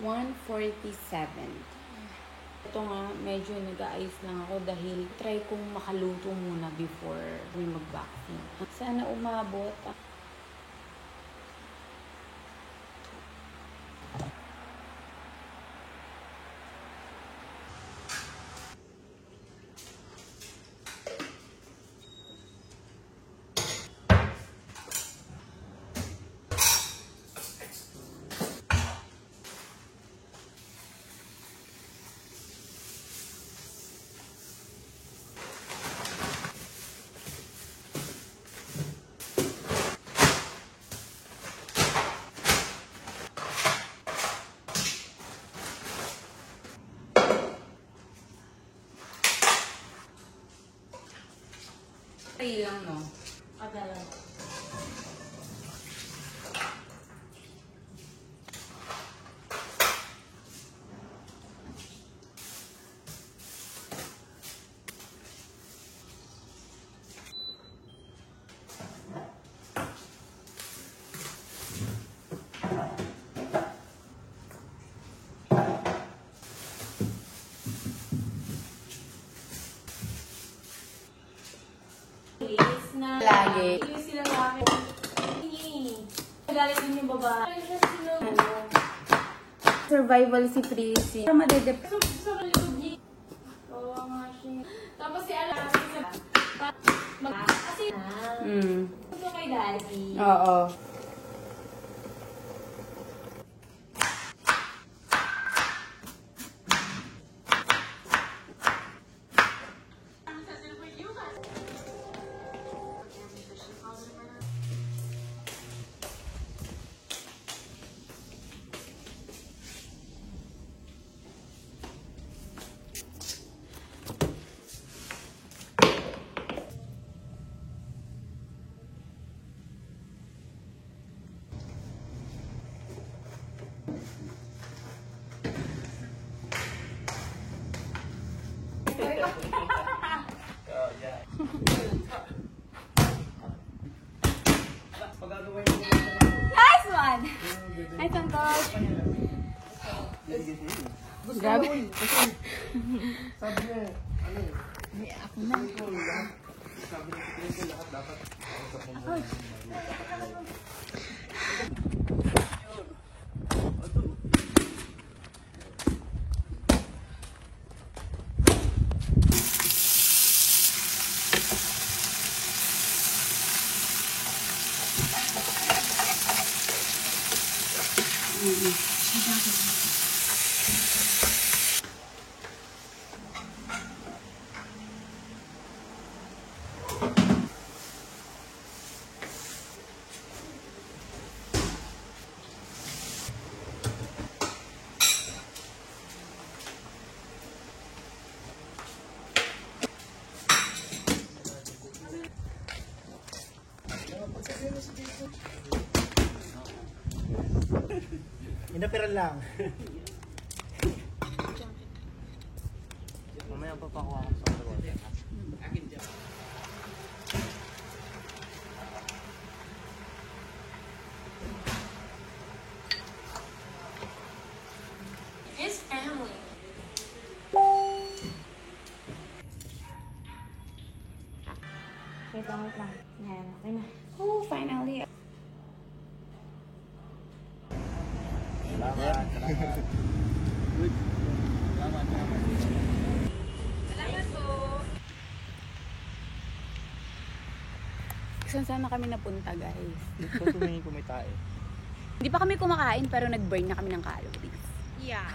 1:47. Ito nga, medyo nag-aayos lang ako dahil try kong makaluto muna before we mag-vaccine. Sana umabot. Try lang, no? Pagdala. Na Lagi. Yung sila namin. Galing din yung babae. Survival si Prissy. Pero madedep. Sa likod niya. Oo nga siya. Tapos si Alan. Kasi gusto kay Daddy. Oo. Nice one! Nice one, coach. Grabe. Sabi niya, ano eh. Hindi, ako na. Sabi niya, lahat dapat. Inapiran lang. Mamaya papakuha ko sa water. His family. Wait lang. Yan, okay na. Oh, finally. Salamat. Saan sana kami napunta, guys? Dito tumingin ko may tae. Hindi pa kami kumakain pero nag-burn na kami ng calories. Yeah.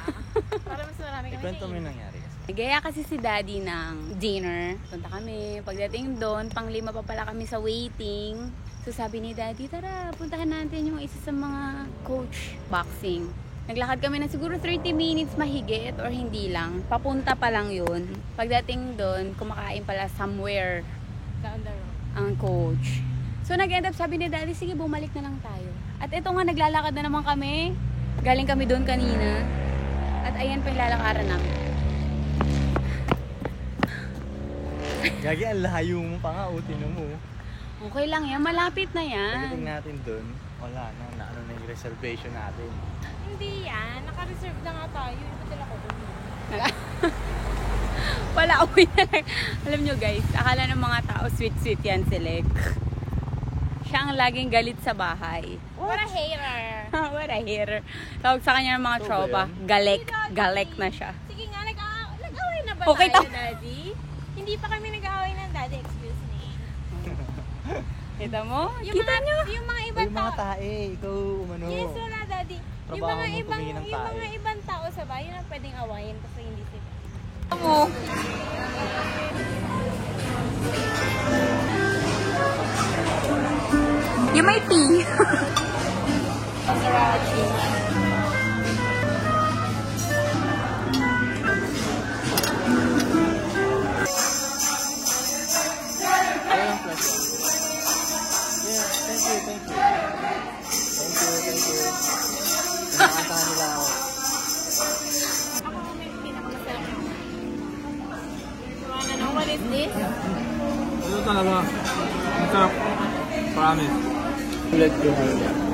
Para mas marami kami Ikwento mo yung nangyari kasi. Nagaya kasi si Daddy ng dinner. Punta kami. Pagdating doon, pang-5 pa pala kami sa waiting. So sabi ni Daddy, tara, puntahan natin yung isa sa mga coach boxing. Naglakad kami na siguro 30 minutes mahigit or hindi lang. Papunta pa lang yun. Pagdating doon, kumakain pala somewhere Down the road. ang coach. So nag-end up sabi ni Daddy, sige bumalik na lang tayo. At ito nga, naglalakad na naman kami. Galing kami doon kanina. At ayan pa yung lalakaran namin. Gagi, ang layo mo pa nga, tinan mo. Okay lang yan, malapit na yan. Pagdating natin doon, Wala, no? Ano na yung reservation natin. Hindi yan. Naka-reserve na nga tayo. Iba sila ko. Wala, uwi na lang. Alam nyo guys, akala ng mga tao sweet-sweet yan si Lek. Siya ang laging galit sa bahay. What a hater. What a hater. Tawag sa kanya ng mga Ito ba tropa. yan? Galek. Galek na siya. Sige nga, nag-away na ba Okay, tayo, tama. Daddy? Hindi pa kami nag-away ng Daddy, excuse me. Kita mo? Yung Kita mga, nyo? Yung mga Ay, ibang yung mga tao. tae, ikaw umano. Yes, wala, Daddy. Yung Trabaho mga mo ibang, tumingin ng yung tae. mga ibang tao sa bahay, yun ang pwedeng awayin kasi hindi sila. Mo. You may pee. Ayun, plus. Yeah, thank you, thank you. Thank you, thank you. Nakakantahan nila ako. Ako may pinakamasarap. You wanna know what is this? Ano talaga? Ang sarap. Promise. Let's go.